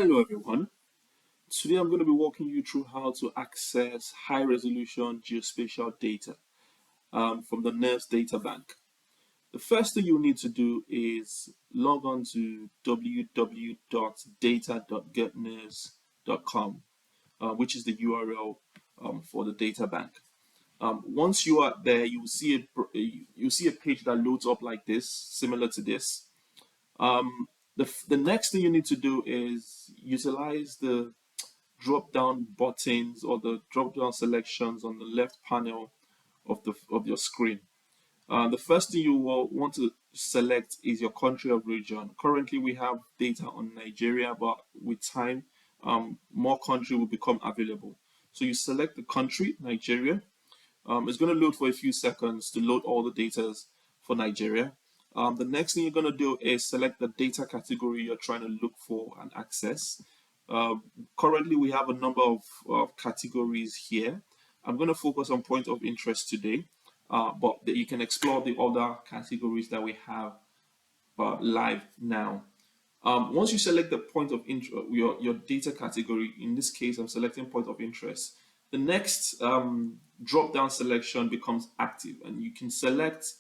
Hello everyone. Today I'm going to be walking you through how to access high resolution geospatial data from the Nervs Databank. The first thing you need to do is log on to www.data.getnervs.com, which is the URL for the data bank. Once you are there, you see a page that loads up like this, similar to this. The next thing you need to do is utilize the drop down buttons or the drop down selections on the left panel of your screen. The first thing you will want to select is your country of region. Currently, we have data on Nigeria, but with time, more country will become available. So you select the country, Nigeria. It's going to load for a few seconds to load all the data for Nigeria. The next thing you're going to do is select the data category you're trying to look for and access. Currently, we have a number of categories here. I'm going to focus on point of interest today, but you can explore the other categories that we have live now. Once you select the point of interest, your data category, in this case, I'm selecting point of interest. The next drop-down selection becomes active, and you can select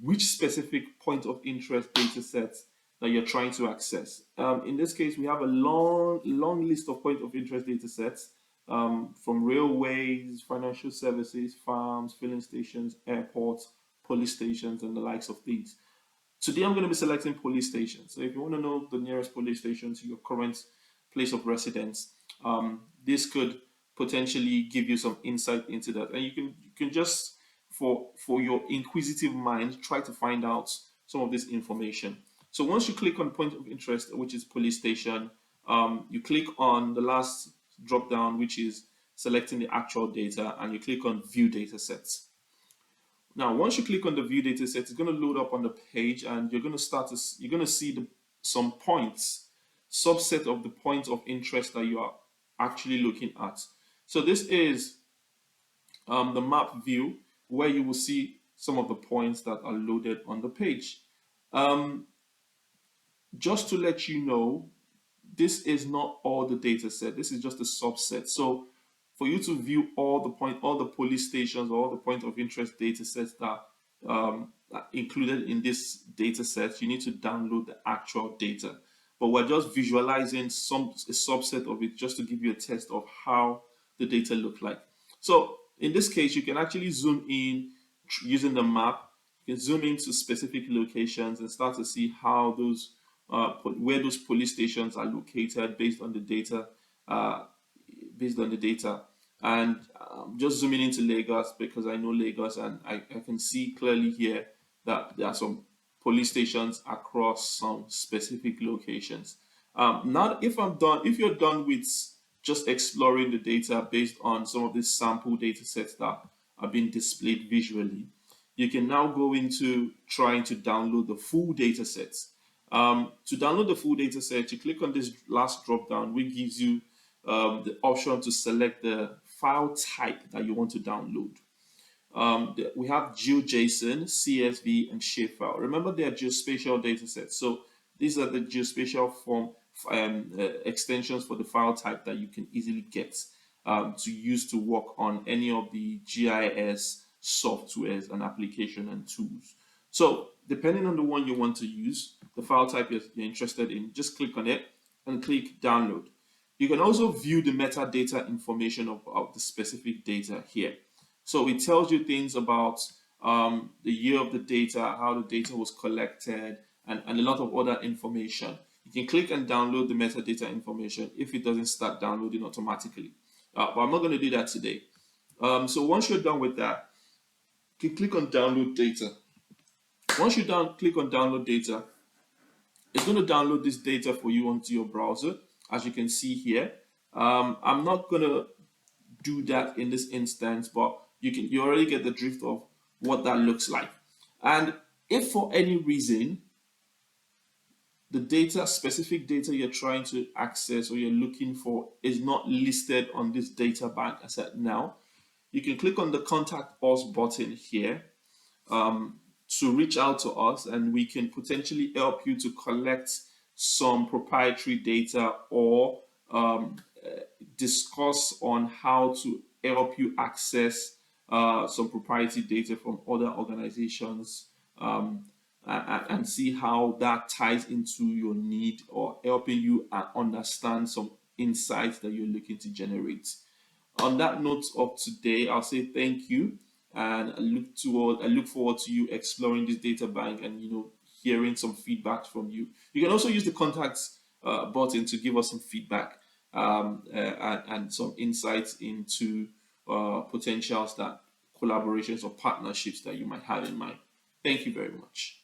which specific point of interest data set that you're trying to access. In this case, we have a long list of point of interest data sets from railways, financial services, farms, filling stations, airports, police stations, and the likes of these. Today, I'm going to be selecting police stations. So if you want to know the nearest police station to your current place of residence, this could potentially give you some insight into that. And you can just, for your inquisitive mind, try to find out some of this information. So once you click on point of interest, which is police station, you click on the last drop down, which is selecting the actual data, and you click on view data sets. Now, once you click on the view data set, it's going to load up on the page, and you're going to see some points, subset of the points of interest that you are actually looking at. So this is the map view, where you will see some of the points that are loaded on the page. Just to let you know, this is not all the data set. This is just a subset. So for you to view all the police stations, all the point of interest data sets that are included in this data set, you need to download the actual data. But we're just visualizing a subset of it just to give you a test of how the data look like. So in this case, you can actually zoom in using the map. You can zoom into specific locations and start to see how those where those police stations are located based on the data. And just zooming into Lagos because I know Lagos, and I can see clearly here that there are some police stations across some specific locations. Now, if you're done with just exploring the data based on some of these sample data sets that are being displayed visually, you can now go into trying to download the full data sets. To download the full data set, you click on this last drop down, which gives you the option to select the file type that you want to download. We have GeoJSON, CSV, and shapefile. Remember, they are geospatial data sets. So these are the geospatial form extensions for the file type that you can easily get to use to work on any of the GIS softwares and application and tools. So depending on the one you want to use, the file type you're interested in, just click on it and click download. You can also view the metadata information of the specific data here. So it tells you things about the year of the data, how the data was collected, and a lot of other information. You can click and download the metadata information if it doesn't start downloading automatically. But I'm not going to do that today. So once you're done with that, you can click on download data. Once you click on download data, it's going to download this data for you onto your browser, as you can see here. I'm not going to do that in this instance, but you already get the drift of what that looks like. And if for any reason the specific data you're trying to access or you're looking for is not listed on this data bank as at now, you can click on the contact us button here to reach out to us, and we can potentially help you to collect some proprietary data or discuss on how to help you access some proprietary data from other organizations, and see how that ties into your need or helping you understand some insights that you're looking to generate. On that note of today, I'll say thank you, and I look forward to you exploring this data bank and hearing some feedback from you. You can also use the contacts button to give us some feedback, and some insights into potentials that collaborations or partnerships that you might have in mind. Thank you very much.